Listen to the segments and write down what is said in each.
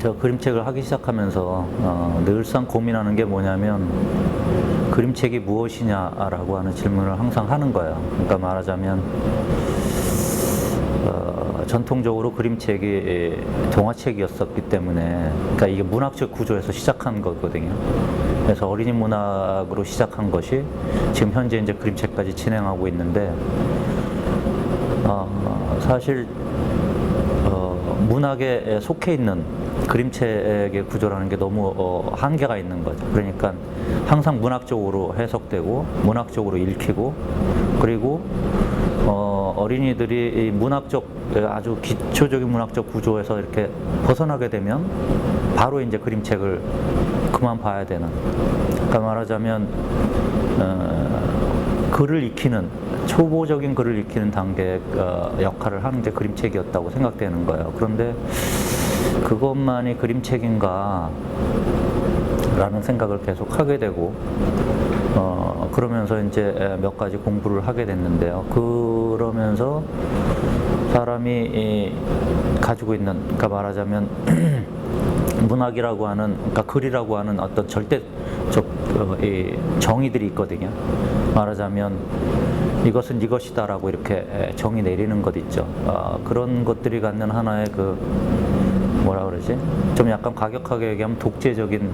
저 그림책을 하기 시작하면서 늘상 고민하는 게 뭐냐면 그림책이 무엇이냐라고 하는 질문을 항상 하는 거예요. 그러니까 말하자면 전통적으로 그림책이 동화책이었었기 때문에, 그러니까 이게 문학적 구조에서 시작한 거거든요. 그래서 어린이 문학으로 시작한 것이 지금 현재 이제 그림책까지 진행하고 있는데, 사실 문학에 속해 있는 그림책의 구조라는 게 너무 한계가 있는 거죠. 그러니까 항상 문학적으로 해석되고 문학적으로 읽히고, 그리고 어린이들이 이 문학적, 아주 기초적인 문학적 구조에서 이렇게 벗어나게 되면 바로 이제 그림책을 그만 봐야 되는, 그러니까 말하자면 글을 익히는, 초보적인 글을 익히는 단계의 역할을 하는 게 그림책이었다고 생각되는 거예요. 그런데 그것만이 그림책인가 라는 생각을 계속 하게 되고, 그러면서 이제 몇 가지 공부를 하게 됐는데요. 그러면서 사람이 가지고 있는, 그러니까 말하자면 문학이라고 하는, 그러니까 글이라고 하는 어떤 절대적 정의들이 있거든요. 말하자면 이것은 이것이다라고 이렇게 정의 내리는 것 있죠. 그런 것들이 갖는 하나의 그 뭐라 그러지? 좀 약간 과격하게 얘기하면 독재적인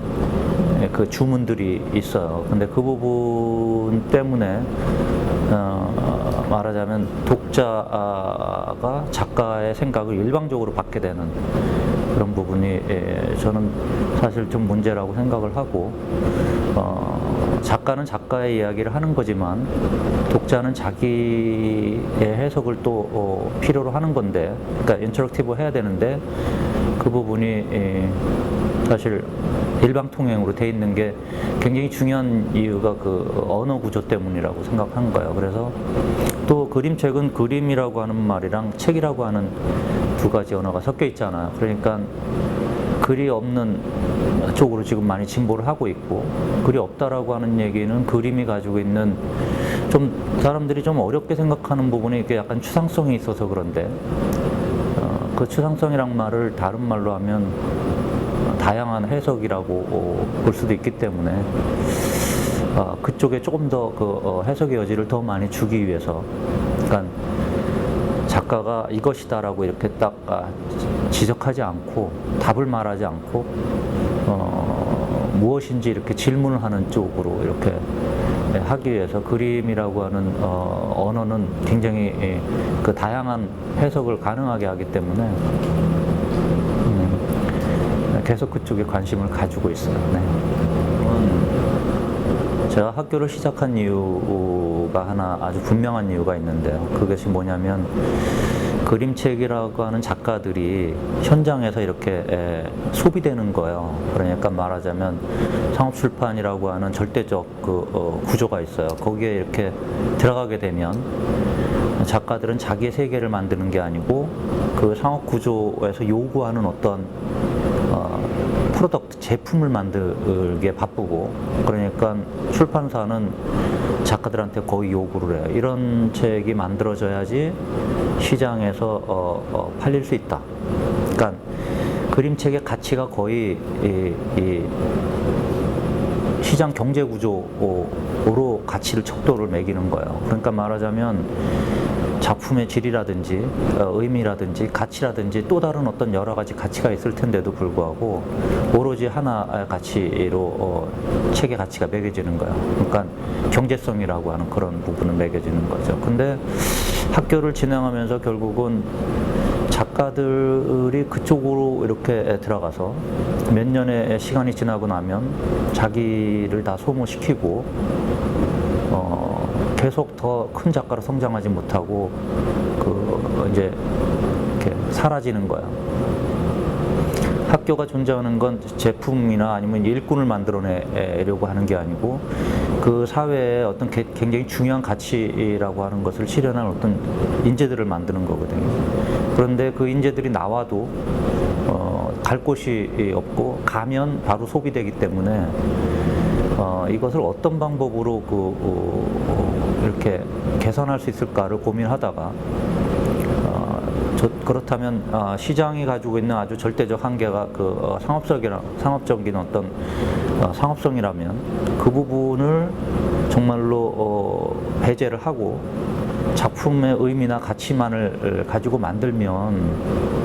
그 주문들이 있어요. 근데 그 부분 때문에 말하자면 독자가 작가의 생각을 일방적으로 받게 되는 그런 부분이 저는 사실 좀 문제라고 생각을 하고, 작가는 작가의 이야기를 하는 거지만 독자는 자기의 해석을 또 필요로 하는 건데, 그러니까 인터랙티브 해야 되는데 그 부분이 사실 일방통행으로 돼 있는 게 굉장히 중요한 이유가 그 언어 구조 때문이라고 생각한 거예요. 그래서 또 그림책은 그림이라고 하는 말이랑 책이라고 하는 두 가지 언어가 섞여 있잖아요. 그러니까 글이 없는 쪽으로 지금 많이 진보를 하고 있고, 글이 없다라고 하는 얘기는 그림이 가지고 있는, 좀 사람들이 좀 어렵게 생각하는 부분이 이게 약간 추상성이 있어서 그런데, 그 추상성이란 말을 다른 말로 하면 다양한 해석이라고 볼 수도 있기 때문에 그쪽에 조금 더 그 해석의 여지를 더 많이 주기 위해서, 그러니까 작가가 이것이다라고 이렇게 딱 지적하지 않고 답을 말하지 않고 무엇인지 이렇게 질문을 하는 쪽으로 이렇게 하기 위해서 그림이라고 하는 언어는 굉장히 그 다양한 해석을 가능하게 하기 때문에 계속 그쪽에 관심을 가지고 있어요. 네. 제가 학교를 시작한 이유가 하나 아주 분명한 이유가 있는데요. 그것이 뭐냐면 그림책이라고 하는 작가들이 현장에서 이렇게 소비되는 거예요. 그러니까 말하자면 상업출판이라고 하는 절대적 그 구조가 있어요. 거기에 이렇게 들어가게 되면 작가들은 자기의 세계를 만드는 게 아니고 그 상업 구조에서 요구하는 어떤 프로덕트, 제품을 만들기에 바쁘고, 그러니까 출판사는 작가들한테 거의 요구를 해요. 이런 책이 만들어져야지 시장에서 팔릴 수 있다. 그러니까 그림책의 가치가 거의 이 시장 경제 구조로 가치를 척도를 매기는 거예요. 그러니까 말하자면 작품의 질이라든지 의미라든지 가치라든지 또 다른 어떤 여러 가지 가치가 있을 텐데도 불구하고 오로지 하나의 가치로 책의 가치가 매겨지는 거예요. 그러니까 경제성이라고 하는 그런 부분은 매겨지는 거죠. 근데 학교를 진행하면서 결국은 작가들이 그쪽으로 이렇게 들어가서 몇 년의 시간이 지나고 나면 자기를 다 소모시키고 계속 더 큰 작가로 성장하지 못하고 이제 이렇게 사라지는 거야. 학교가 존재하는 건 제품이나 아니면 일꾼을 만들어내려고 하는 게 아니고 그 사회에 어떤 굉장히 중요한 가치라고 하는 것을 실현할 어떤 인재들을 만드는 거거든요. 그런데 그 인재들이 나와도 갈 곳이 없고 가면 바로 소비되기 때문에 이것을 어떤 방법으로 이렇게 개선할 수 있을까를 고민하다가 그렇다면 시장이 가지고 있는 아주 절대적 한계가 그 상업적인 어떤 상업성이라면 그 부분을 정말로 배제를 하고 작품의 의미나 가치만을 가지고 만들면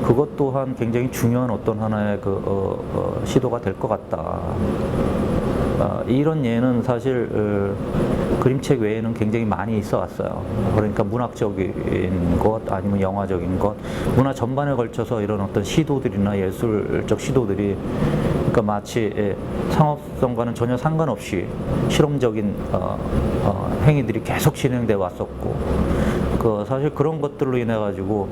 그것 또한 굉장히 중요한 어떤 하나의 그 시도가 될 것 같다. 이런 예는 사실 그림책 외에는 굉장히 많이 있어 왔어요. 그러니까 문학적인 것 아니면 영화적인 것, 문화 전반에 걸쳐서 이런 어떤 시도들이나 예술적 시도들이 그러니까 마치 상업성과는 전혀 상관없이 실험적인 행위들이 계속 진행돼 왔었고, 사실 그런 것들로 인해 가지고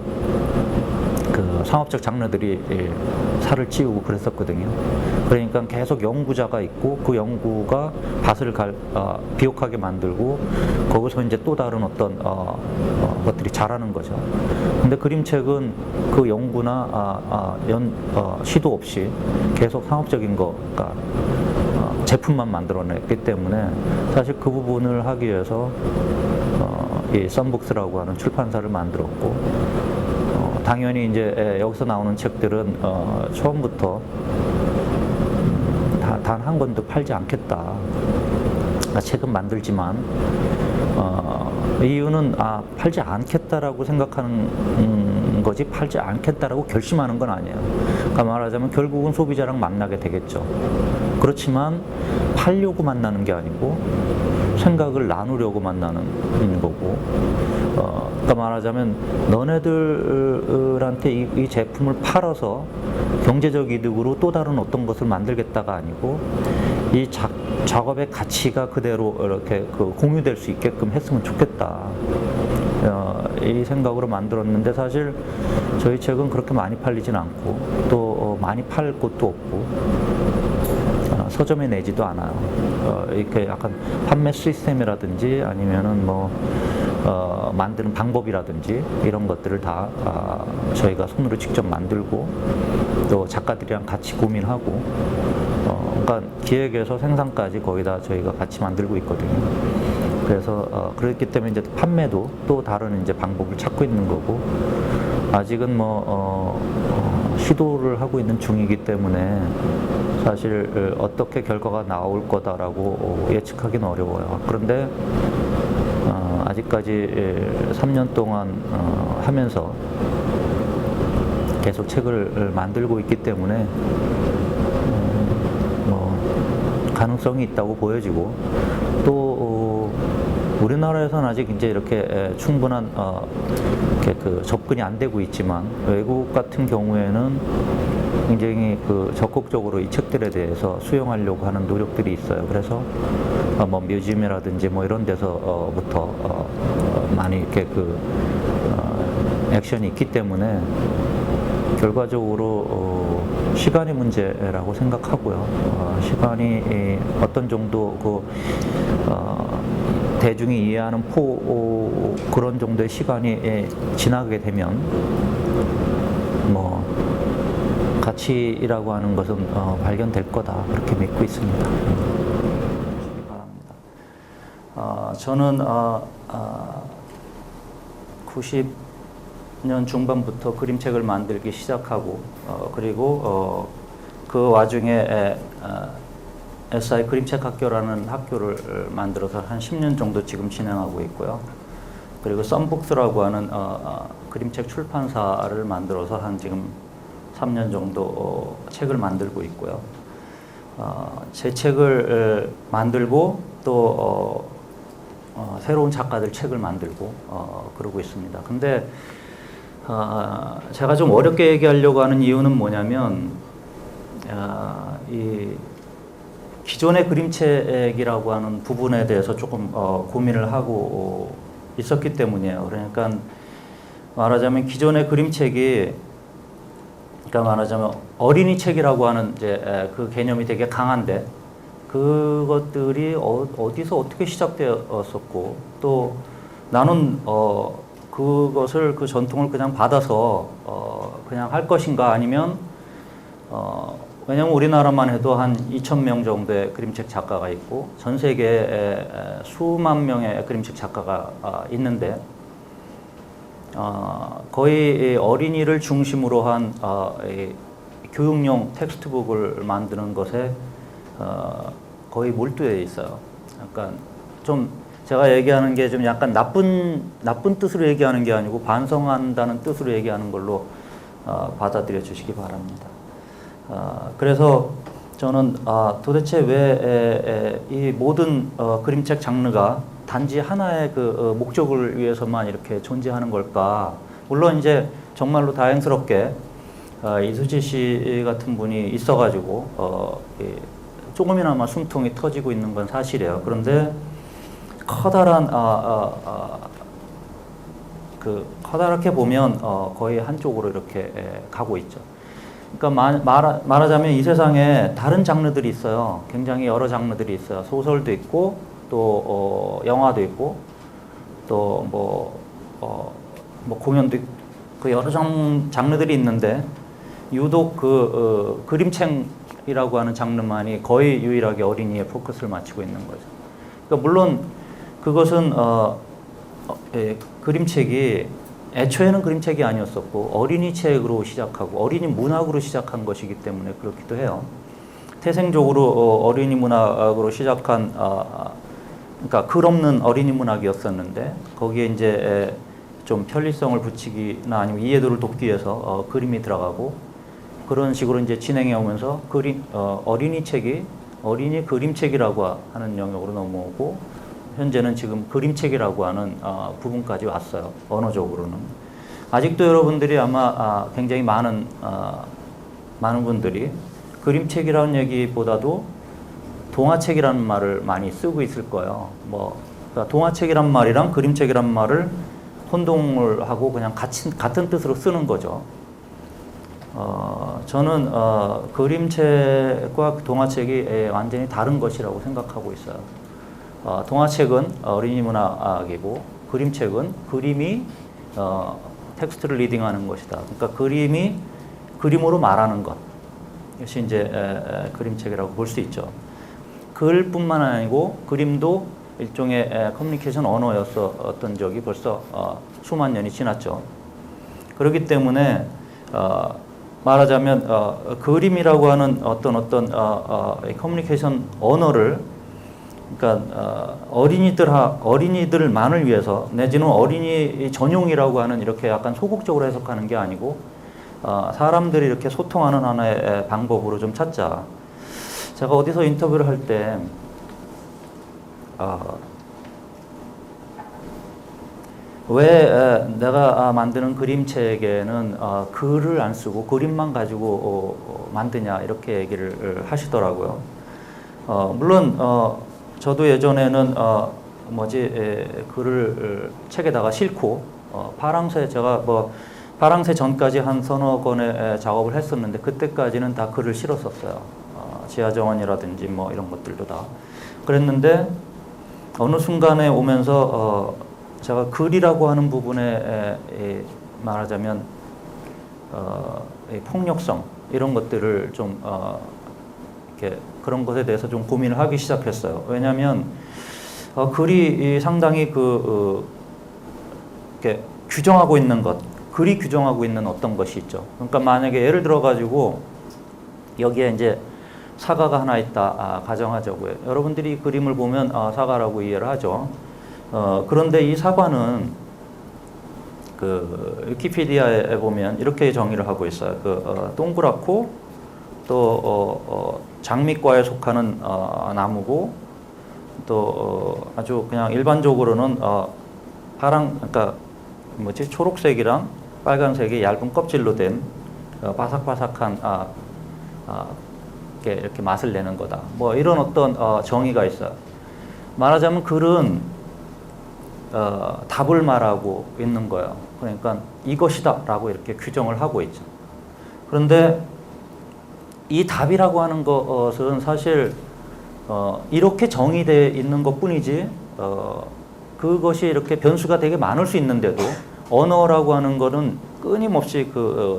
그 상업적 장르들이 살을 찌우고 그랬었거든요. 그러니까 계속 연구자가 있고 그 연구가 밭을 비옥하게 만들고 거기서 이제 또 다른 어떤 것들이 자라는 거죠. 근데 그림책은 그 연구나 시도 없이 계속 상업적인 거가 제품만 만들어냈기 때문에 사실 그 부분을 하기 위해서 이 썬북스라고 하는 출판사를 만들었고, 당연히 이제 여기서 나오는 책들은 처음부터 단 한 권도 팔지 않겠다. 책은 만들지만 이유는 팔지 않겠다라고 생각하는 거지 팔지 않겠다라고 결심하는 건 아니에요. 그러니까 말하자면 결국은 소비자랑 만나게 되겠죠. 그렇지만 팔려고 만나는 게 아니고 생각을 나누려고 만나는 거고, 그러니까 말하자면 너네들한테 이 제품을 팔아서 경제적 이득으로 또 다른 어떤 것을 만들겠다가 아니고 이 작업의 가치가 그대로 이렇게 공유될 수 있게끔 했으면 좋겠다. 이 생각으로 만들었는데 사실 저희 책은 그렇게 많이 팔리진 않고 또 많이 팔 곳도 없고 서점에 내지도 않아요. 이렇게 약간 판매 시스템이라든지 아니면은 만드는 방법이라든지 이런 것들을 다 저희가 손으로 직접 만들고 또 작가들이랑 같이 고민하고 그러니까 기획에서 생산까지 거의 다 저희가 같이 만들고 있거든요. 그래서 그렇기 때문에 이제 판매도 또 다른 이제 방법을 찾고 있는 거고, 아직은 시도를 하고 있는 중이기 때문에 사실 어떻게 결과가 나올 거다라고 예측하기는 어려워요. 그런데 아직까지 3년 동안 하면서 계속 책을 만들고 있기 때문에 가능성이 있다고 보여지고, 또 우리나라에서는 아직 이제 이렇게 충분한 이렇게 접근이 안 되고 있지만 외국 같은 경우에는 굉장히 적극적으로 이 책들에 대해서 수용하려고 하는 노력들이 있어요. 그래서 뮤지엄이라든지 이런 데서부터 많이 이렇게 액션이 있기 때문에 결과적으로 시간의 문제라고 생각하고요. 시간이 어떤 정도 대중이 이해하는 그런 정도의 시간이 지나게 되면 가치라고 하는 것은 발견될 거다, 그렇게 믿고 있습니다. 저는 90년 중반부터 그림책을 만들기 시작하고 그리고 그 와중에 SI 그림책 학교라는 학교를 만들어서 한 10년 정도 지금 진행하고 있고요. 그리고 썬북스라고 하는 그림책 출판사를 만들어서 한 지금 3년 정도 책을 만들고 있고요. 제 책을 만들고 또 새로운 작가들 책을 만들고 그러고 있습니다. 근데 제가 좀 어렵게 얘기하려고 하는 이유는 뭐냐면 이 기존의 그림책이라고 하는 부분에 대해서 조금 고민을 하고 있었기 때문이에요. 그러니까 말하자면 기존의 그림책이, 그러니까 말하자면 어린이 책이라고 하는 이제 그 개념이 되게 강한데, 그것들이 어디서 어떻게 시작되었었고, 또 나는 그것을 그 전통을 그냥 받아서 그냥 할 것인가, 아니면 왜냐면 우리나라만 해도 한 2,000명 정도의 그림책 작가가 있고 전 세계에 수만 명의 그림책 작가가 있는데 거의 어린이를 중심으로 한 교육용 텍스트북을 만드는 것에 거의 몰두해 있어요. 약간 좀 제가 얘기하는 게 좀 약간 나쁜 뜻으로 얘기하는 게 아니고 반성한다는 뜻으로 얘기하는 걸로 받아들여 주시기 바랍니다. 그래서 저는 도대체 왜 이 모든 그림책 장르가 단지 하나의 그 목적을 위해서만 이렇게 존재하는 걸까? 물론 이제 정말로 다행스럽게 이수지 씨 같은 분이 있어가지고 조금이나마 숨통이 터지고 있는 건 사실이에요. 그런데 커다란 커다랗게 보면 거의 한쪽으로 이렇게 가고 있죠. 그러니까 말하자면 이 세상에 다른 장르들이 있어요. 굉장히 여러 장르들이 있어요. 소설도 있고 또 영화도 있고 또 뭐 공연도 있고 그 여러 장르들이 있는데 유독 그림책이라고 하는 장르만이 거의 유일하게 어린이에 포커스를 맞추고 있는 거죠. 그러니까 물론 그것은 그림책이 애초에는 그림책이 아니었었고 어린이 책으로 시작하고 어린이 문학으로 시작한 것이기 때문에 그렇기도 해요. 태생적으로 어린이 문학으로 시작한 그러니까 글 없는 어린이 문학이었었는데 거기에 이제 좀 편리성을 붙이기나 아니면 이해도를 돕기 위해서 그림이 들어가고 그런 식으로 이제 진행해 오면서 어린이 책이 어린이 그림책이라고 하는 영역으로 넘어오고 현재는 지금 그림책이라고 하는 부분까지 왔어요. 언어적으로는. 아직도 여러분들이 아마 굉장히 많은 분들이 그림책이라는 얘기보다도 동화책이라는 말을 많이 쓰고 있을 거예요. 그러니까 동화책이란 말이랑 그림책이란 말을 혼동을 하고 그냥 같은 뜻으로 쓰는 거죠. 저는 그림책과 동화책이 완전히 다른 것이라고 생각하고 있어요. 동화책은 어린이 문학이고 그림책은 그림이 텍스트를 리딩하는 것이다. 그러니까 그림이 그림으로 말하는 것. 이것이 이제 그림책이라고 볼 수 있죠. 글뿐만 아니고 그림도 일종의 커뮤니케이션 언어였었던 적이 벌써 수만 년이 지났죠. 그렇기 때문에 말하자면 그림이라고 하는 어떤 커뮤니케이션 언어를 그러니까 어린이들만을 위해서 내지는 어린이 전용이라고 하는 이렇게 약간 소극적으로 해석하는 게 아니고 사람들이 이렇게 소통하는 하나의 방법으로 좀 찾자. 제가 어디서 인터뷰를 할 때 왜 내가 만드는 그림책에는 글을 안 쓰고 그림만 가지고 만드냐 이렇게 얘기를 하시더라고요. 물론 저도 예전에는 글을 책에다가 싣고 제가 파랑새 전까지 한 서너 권의 작업을 했었는데 그때까지는 다 글을 실었었어요. 지하정원이라든지 이런 것들도 다 그랬는데 어느 순간에 오면서 제가 글이라고 하는 부분에 말하자면 폭력성 이런 것들을 좀 이렇게 그런 것에 대해서 좀 고민을 하기 시작했어요. 왜냐하면 글이 상당히 이렇게 규정하고 있는 것, 글이 규정하고 있는 어떤 것이 있죠. 그러니까 만약에 예를 들어 가지고 여기에 이제 사과가 하나 있다 가정하자고요. 여러분들이 이 그림을 보면 사과라고 이해를 하죠. 그런데 이 사과는 위키피디아에 보면 이렇게 정의를 하고 있어요. 동그랗고 또 장미과에 속하는 나무고 또 아주 그냥 일반적으로는 그러니까 초록색이랑 빨간색이 얇은 껍질로 된 바삭바삭한 이렇게 맛을 내는 거다. 이런 어떤 정의가 있어요. 말하자면 글은 답을 말하고 있는 거예요. 그러니까 이것이다 라고 이렇게 규정을 하고 있죠. 그런데 이 답이라고 하는 것은 사실 이렇게 정의되어 있는 것 뿐이지 그것이 이렇게 변수가 되게 많을 수 있는데도 언어라고 하는 거는 끊임없이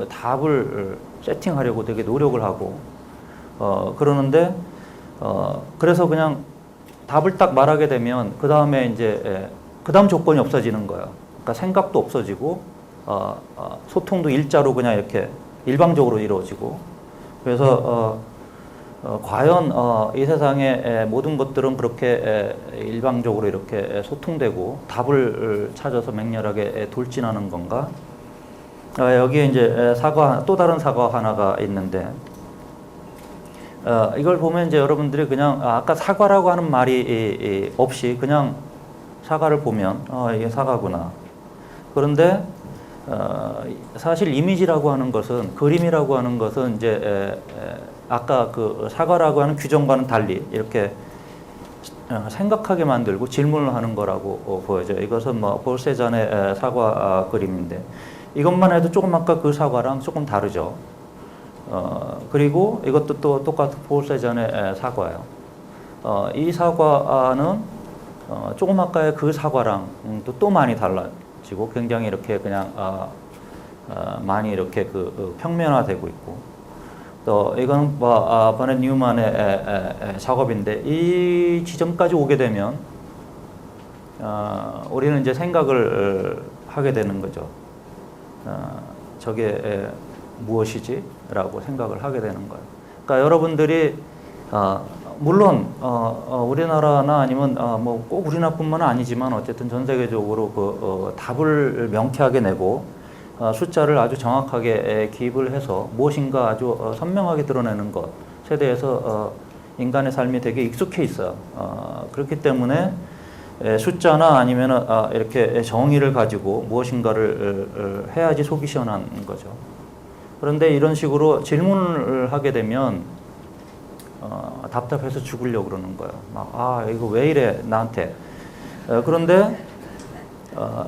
답을 세팅하려고 되게 노력을 하고 그러는데 그래서 그냥 답을 딱 말하게 되면 그 다음에 이제 그 다음 조건이 없어지는 거예요. 그러니까 생각도 없어지고 소통도 일자로 그냥 이렇게 일방적으로 이루어지고, 그래서 과연 이 세상의 모든 것들은 그렇게 일방적으로 이렇게 소통되고 답을 찾아서 맹렬하게 돌진하는 건가? 여기에 이제 또 다른 사과 하나가 있는데, 이걸 보면 이제 여러분들이 그냥 아까 사과라고 하는 말이 없이 그냥 사과를 보면 이게 사과구나. 그런데 사실 이미지라고 하는 것은, 그림이라고 하는 것은 이제 아까 그 사과라고 하는 규정과는 달리 이렇게 생각하게 만들고 질문을 하는 거라고 보여져요. 이것은 뭐 볼세잔의 사과 그림인데, 이것만 해도 조금 아까 그 사과랑 조금 다르죠. 그리고 이것도 또 똑같은 볼세잔의 사과예요. 이 사과는 조금 아까의 그 사과랑 또 많이 달라지고 굉장히 이렇게 그냥 많이 이렇게 평면화되고 있고, 또 이건 뭐 버넷 뉴만의 작업인데, 이 지점까지 오게 되면 우리는 이제 생각을 하게 되는 거죠. 저게 무엇이지? 라고 생각을 하게 되는 거예요. 그러니까 여러분들이 물론 우리나라나 아니면 뭐 꼭 우리나라뿐만 아니지만 어쨌든 전 세계적으로 답을 명쾌하게 내고 숫자를 아주 정확하게 기입을 해서 무엇인가 아주 선명하게 드러내는 것에 대해서 인간의 삶이 되게 익숙해 있어요. 그렇기 때문에 숫자나 아니면 이렇게 정의를 가지고 무엇인가를 해야지 속이 시원한 거죠. 그런데 이런 식으로 질문을 하게 되면 답답해서 죽으려고 그러는 거예요. 막, 이거 왜 이래 나한테. 그런데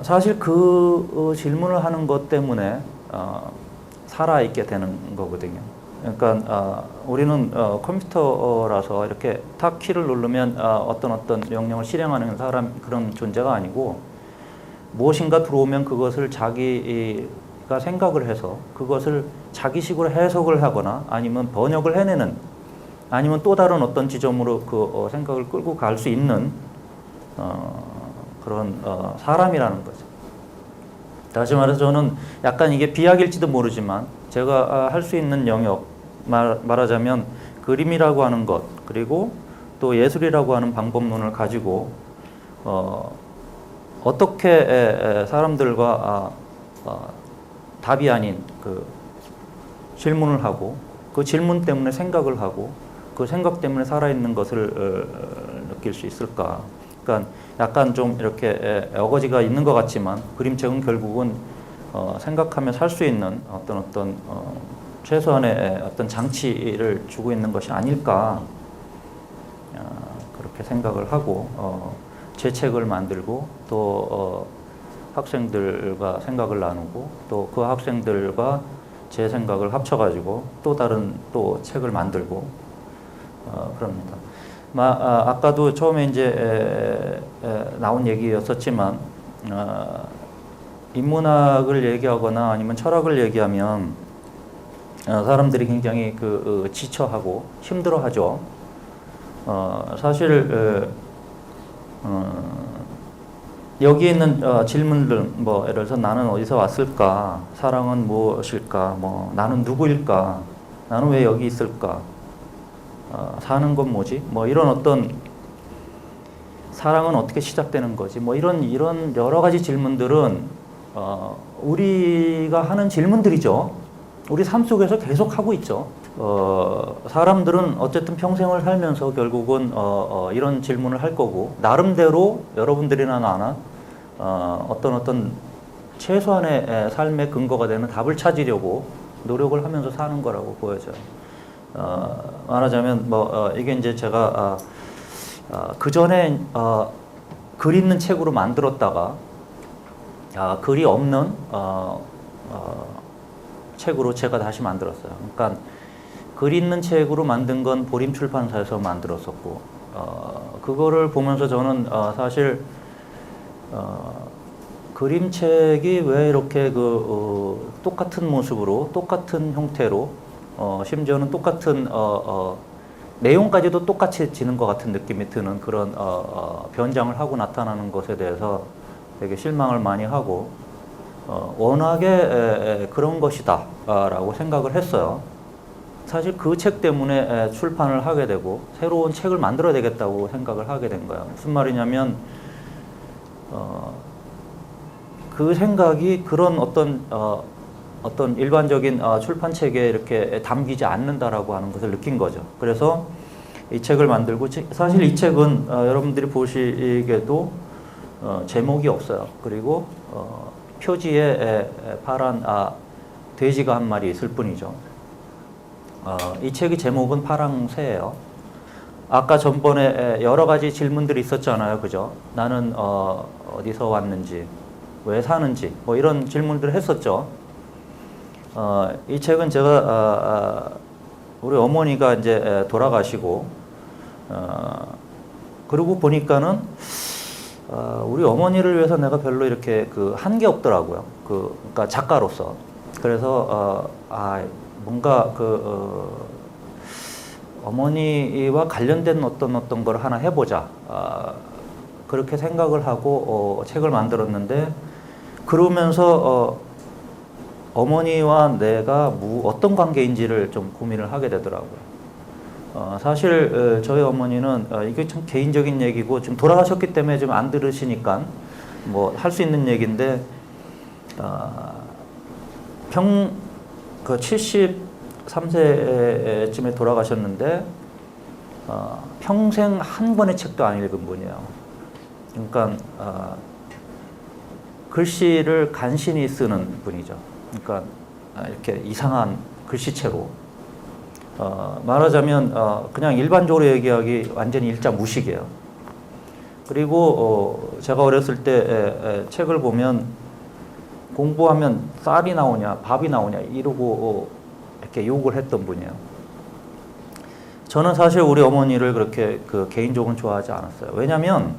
사실 그 질문을 하는 것 때문에 살아있게 되는 거거든요. 그러니까 우리는 컴퓨터라서 이렇게 탁 키를 누르면 어떤 명령을 실행하는 그런 존재가 아니고, 무엇인가 들어오면 그것을 자기가 생각을 해서 그것을 자기식으로 해석을 하거나 아니면 번역을 해내는, 아니면 또 다른 어떤 지점으로 그 생각을 끌고 갈 수 있는 그런 사람이라는 거죠. 다시 말해서 저는 약간 이게 비약일지도 모르지만 제가 할 수 있는 영역, 말하자면 그림이라고 하는 것, 그리고 또 예술이라고 하는 방법론을 가지고 어떻게 사람들과 답이 아닌 그 질문을 하고, 그 질문 때문에 생각을 하고, 그 생각 때문에 살아있는 것을 느낄 수 있을까. 그러니까 약간 좀 이렇게 어거지가 있는 것 같지만, 그림책은 결국은 생각하며 살 수 있는 어떤 최소한의 어떤 장치를 주고 있는 것이 아닐까, 그렇게 생각을 하고 제 책을 만들고, 또 학생들과 생각을 나누고, 또 그 학생들과 제 생각을 합쳐가지고 또 다른 책을 만들고 그럽니다. 아까도 처음에 이제 나온 얘기였었지만, 인문학을 얘기하거나 아니면 철학을 얘기하면 사람들이 굉장히 지쳐하고 힘들어하죠. 사실 여기 있는 질문들, 뭐 예를 들어서 나는 어디서 왔을까, 사랑은 무엇일까, 뭐 나는 누구일까, 나는 왜 여기 있을까, 사는 건 뭐지, 뭐 이런 어떤 사랑은 어떻게 시작되는 거지, 뭐 이런 여러 가지 질문들은 우리가 하는 질문들이죠. 우리 삶 속에서 계속 하고 있죠. 사람들은 어쨌든 평생을 살면서 결국은 이런 질문을 할 거고, 나름대로 여러분들이나 나나 어떤 최소한의 삶의 근거가 되는 답을 찾으려고 노력을 하면서 사는 거라고 보여져요. 말하자면 이게 이제 제가 그 전에 글 있는 책으로 만들었다가 글이 없는 책으로 제가 다시 만들었어요. 그러니까 글 있는 책으로 만든 건 보림 출판사에서 만들었었고, 그거를 보면서 저는 사실 그림책이 왜 이렇게 똑같은 모습으로, 똑같은 형태로, 심지어는 똑같은 내용까지도 똑같이지는 것 같은 느낌이 드는 그런 변장을 하고 나타나는 것에 대해서 되게 실망을 많이 하고, 워낙에 그런 것이다 라고 생각을 했어요. 사실 그 책 때문에 출판을 하게 되고 새로운 책을 만들어야 되겠다고 생각을 하게 된 거예요. 무슨 말이냐면 그 생각이 그런 어떤 일반적인 출판책에 이렇게 담기지 않는다라고 하는 것을 느낀 거죠. 그래서 이 책을 만들고, 사실 이 책은 여러분들이 보시기에도 제목이 없어요. 그리고 표지에 파란 돼지가 한 마리 있을 뿐이죠. 이 책의 제목은 파랑새예요. 아까 전번에 여러 가지 질문들이 있었잖아요. 그죠? 나는 어디서 왔는지, 왜 사는지, 뭐 이런 질문들을 했었죠. 이 책은 제가 우리 어머니가 이제 돌아가시고 그러고 보니까는 우리 어머니를 위해서 내가 별로 이렇게 한 게 없더라고요. 그러니까 작가로서. 그래서 뭔가 어머니와 관련된 어떤 걸 하나 해보자. 그렇게 생각을 하고 책을 만들었는데, 그러면서 어머니와 내가 어떤 관계인지를 좀 고민을 하게 되더라고요. 사실 저희 어머니는 이게 참 개인적인 얘기고 지금 돌아가셨기 때문에 좀 안 들으시니까 뭐 할 수 있는 얘기인데, 73세쯤에 돌아가셨는데 평생 한 권의 책도 안 읽은 분이에요. 그러니까 글씨를 간신히 쓰는 분이죠. 그러니까 이렇게 이상한 글씨체로 말하자면 그냥 일반적으로 얘기하기 완전히 일자 무식이에요. 그리고 제가 어렸을 때 책을 보면 공부하면 쌀이 나오냐 밥이 나오냐 이러고 이렇게 욕을 했던 분이에요. 저는 사실 우리 어머니를 그렇게 개인적으로 좋아하지 않았어요. 왜냐하면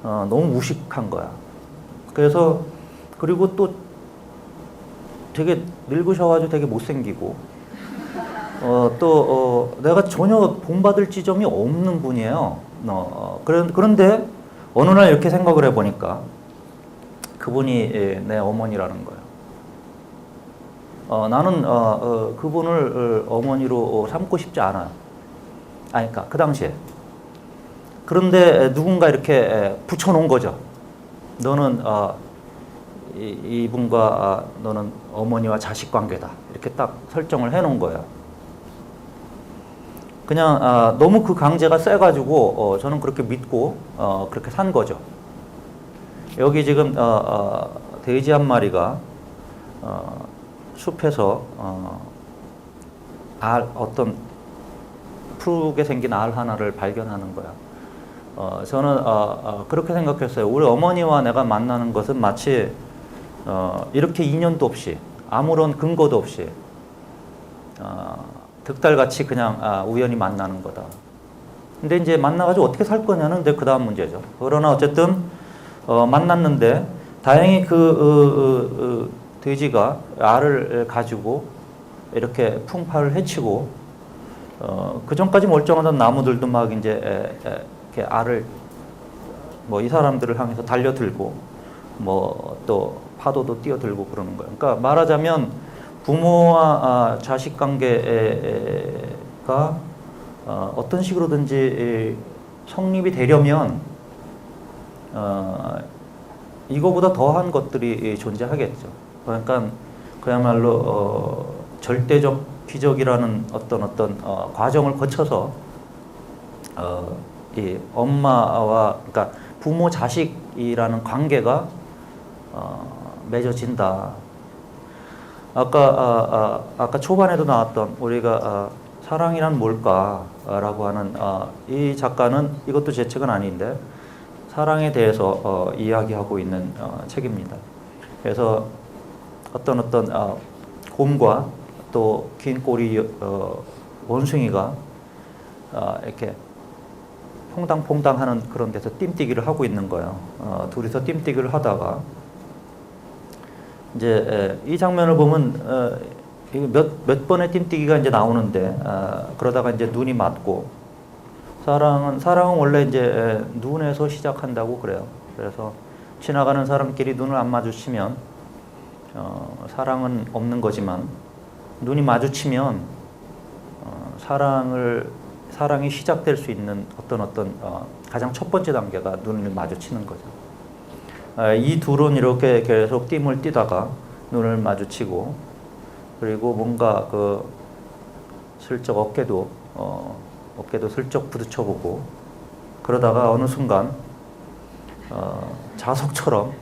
너무 무식한 거야. 그래서 그리고 또 되게 늙으셔가지고 되게 못생기고 또 내가 전혀 본받을 지점이 없는 분이에요. 그런데 어느 날 이렇게 생각을 해보니까 그분이 내 어머니라는 거예요. 나는 그분을 어머니로 삼고 싶지 않아요. 그러니까 그 당시에. 그런데 누군가 이렇게 붙여놓은 거죠. 너는 이분과 너는 어머니와 자식 관계다. 이렇게 딱 설정을 해놓은 거예요. 그냥 너무 그 강제가 세가지고 저는 그렇게 믿고 그렇게 산 거죠. 여기 지금 돼지 한 마리가 숲에서 어떤 푸르게 생긴 알 하나를 발견하는 거야. 저는 그렇게 생각했어요. 우리 어머니와 내가 만나는 것은 마치 이렇게 인연도 없이 아무런 근거도 없이 득달같이 그냥 우연히 만나는 거다. 근데 이제 만나가지고 어떻게 살 거냐는 그 다음 문제죠. 그러나 어쨌든 만났는데 다행히 돼지가 알을 가지고 이렇게 풍파를 헤치고 그 전까지 멀쩡하던 나무들도 막 이제 이렇게 알을 뭐 이 사람들을 향해서 달려들고 뭐 또 파도도 뛰어들고 그러는 거예요. 그러니까 말하자면 부모와 자식 관계가 어떤 식으로든지 성립이 되려면 이거보다 더한 것들이 존재하겠죠. 그러니까 그야말로 절대적 기적이라는 어떤 과정을 거쳐서 이 엄마와 그러니까 부모 자식이라는 관계가 맺어진다. 아까 초반에도 나왔던 우리가 사랑이란 뭘까라고 하는 이 작가는 이것도 제 책은 아닌데 사랑에 대해서 이야기하고 있는 책입니다. 그래서 어떤 곰과 또 긴 꼬리 원숭이가 이렇게 퐁당퐁당 하는 그런 데서 뜀뛰기를 하고 있는 거예요. 둘이서 뜀뛰기를 하다가 이제 이 장면을 보면 몇 번의 뜀뛰기가 이제 나오는데 그러다가 이제 눈이 맞고 사랑은 원래 이제 눈에서 시작한다고 그래요. 그래서 지나가는 사람끼리 눈을 안 마주치면 사랑은 없는 거지만 눈이 마주치면 사랑이 시작될 수 있는 어떤 가장 첫 번째 단계가 눈을 마주치는 거죠. 이 둘은 이렇게 계속 띠을 띠다가 눈을 마주치고, 그리고 뭔가 슬쩍 어깨도 슬쩍 부딪혀보고, 그러다가 어느 순간 자석처럼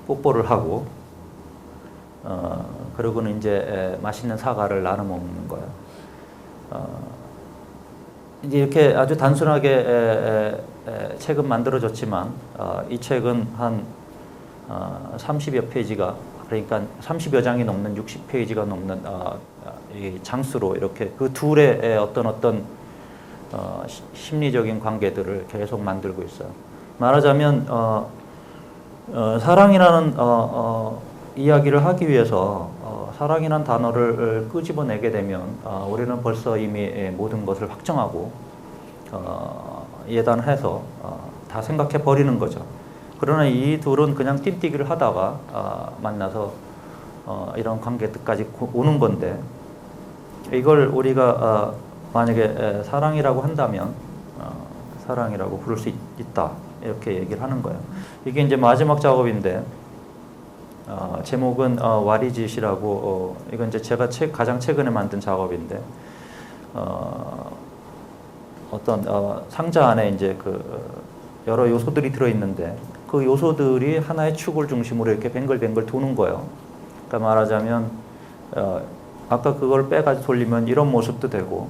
뽀뽀를 하고, 그러고는 이제 맛있는 사과를 나눠 먹는 거예요. 이제 이렇게 아주 단순하게 책은 만들어졌지만, 이 책은 한 30여 페이지가, 그러니까 30여 장이 넘는 60페이지가 넘는 이 장수로 이렇게 그 둘의 어떤 심리적인 관계들을 계속 만들고 있어요. 말하자면 사랑이라는 이야기를 하기 위해서 사랑이라는 단어를 끄집어내게 되면 우리는 벌써 이미 모든 것을 확정하고 예단해서 다 생각해 버리는 거죠. 그러나 이 둘은 그냥 띵뛰기를 하다가 만나서 이런 관계까지 오는 건데, 이걸 우리가 만약에 사랑이라고 한다면 사랑이라고 부를 수 있다, 이렇게 얘기를 하는 거예요. 이게 이제 마지막 작업인데, 제목은 What is it이라고, 이건 이제 제가 가장 최근에 만든 작업인데, 어떤 상자 안에 이제 여러 요소들이 들어있는데, 그 요소들이 하나의 축을 중심으로 이렇게 뱅글뱅글 도는 거예요. 그러니까 말하자면 아까 그걸 빼가지고 돌리면 이런 모습도 되고,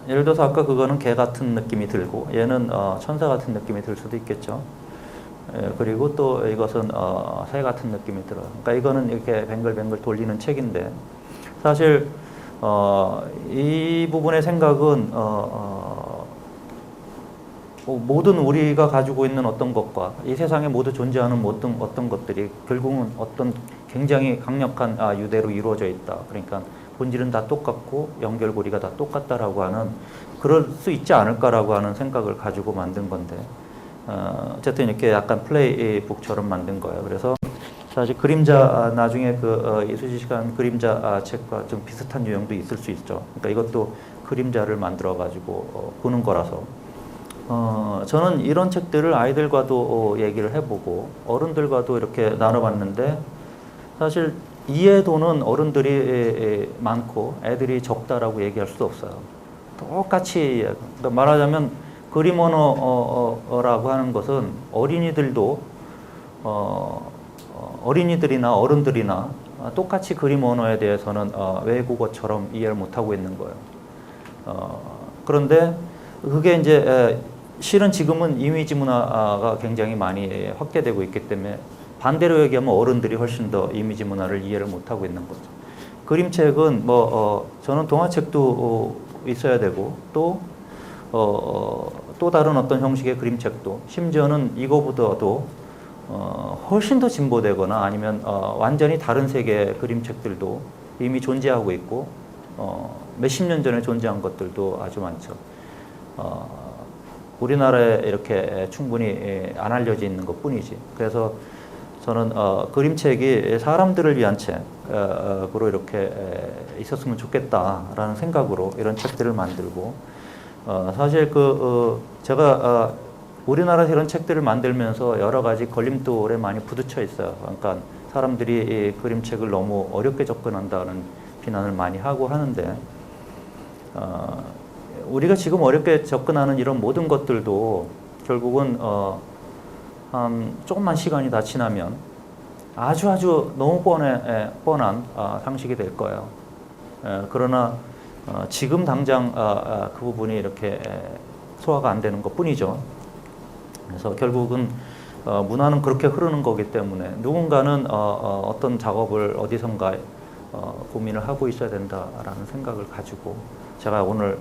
예를 들어서 아까 그거는 개 같은 느낌이 들고, 얘는 천사 같은 느낌이 들 수도 있겠죠. 그리고 또 이것은 새 같은 느낌이 들어요. 그러니까 이거는 이렇게 뱅글뱅글 돌리는 책인데, 사실 이 부분의 생각은 모든 우리가 가지고 있는 어떤 것과 이 세상에 모두 존재하는 어떤 것들이 결국은 어떤 굉장히 강력한 유대로 이루어져 있다. 그러니까 본질은 다 똑같고 연결고리가 다 똑같다라고 하는, 그럴 수 있지 않을까라고 하는 생각을 가지고 만든 건데, 어쨌든 이렇게 약간 플레이북처럼 만든 거예요. 그래서 사실 그림자, 나중에 이수지 씨가 그림자 책과 좀 비슷한 유형도 있을 수 있죠. 그러니까 이것도 그림자를 만들어 가지고 보는 거라서, 저는 이런 책들을 아이들과도 얘기를 해보고 어른들과도 이렇게 나눠봤는데, 사실 이해도는 어른들이 많고 애들이 적다라고 얘기할 수 없어요. 똑같이, 그러니까 말하자면 그림 언어라고 하는 것은 어린이들이나 어른들이나 똑같이 그림 언어에 대해서는 외국어처럼 이해를 못하고 있는 거예요. 그런데 그게 이제 실은 지금은 이미지 문화가 굉장히 많이 확대되고 있기 때문에, 반대로 얘기하면 어른들이 훨씬 더 이미지 문화를 이해를 못하고 있는 거죠. 그림책은 저는 동화책도 있어야 되고, 또 다른 어떤 형식의 그림책도, 심지어는 이거보다도 훨씬 더 진보되거나 아니면 완전히 다른 세계의 그림책들도 이미 존재하고 있고, 몇십 년 전에 존재한 것들도 아주 많죠. 우리나라에 이렇게 충분히 안 알려져 있는 것 뿐이지. 그래서 저는 그림책이 사람들을 위한 책으로 이렇게 있었으면 좋겠다라는 생각으로 이런 책들을 만들고, 사실 제가 우리나라에서 이런 책들을 만들면서 여러 가지 걸림돌에 많이 부딪혀 있어요. 그러니까 사람들이 이 그림책을 너무 어렵게 접근한다는 비난을 많이 하고 하는데, 우리가 지금 어렵게 접근하는 이런 모든 것들도 결국은 한 조금만 시간이 다 지나면 아주 너무 뻔한 상식이 될 거예요. 그러나 지금 당장 그 부분이 이렇게 소화가 안 되는 것 뿐이죠. 그래서 결국은 문화는 그렇게 흐르는 거기 때문에 누군가는 어떤 작업을 어디선가 고민을 하고 있어야 된다라는 생각을 가지고 제가 오늘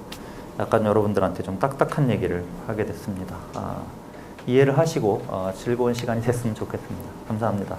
약간 여러분들한테 좀 딱딱한 얘기를 하게 됐습니다. 이해를 하시고 즐거운 시간이 됐으면 좋겠습니다. 감사합니다.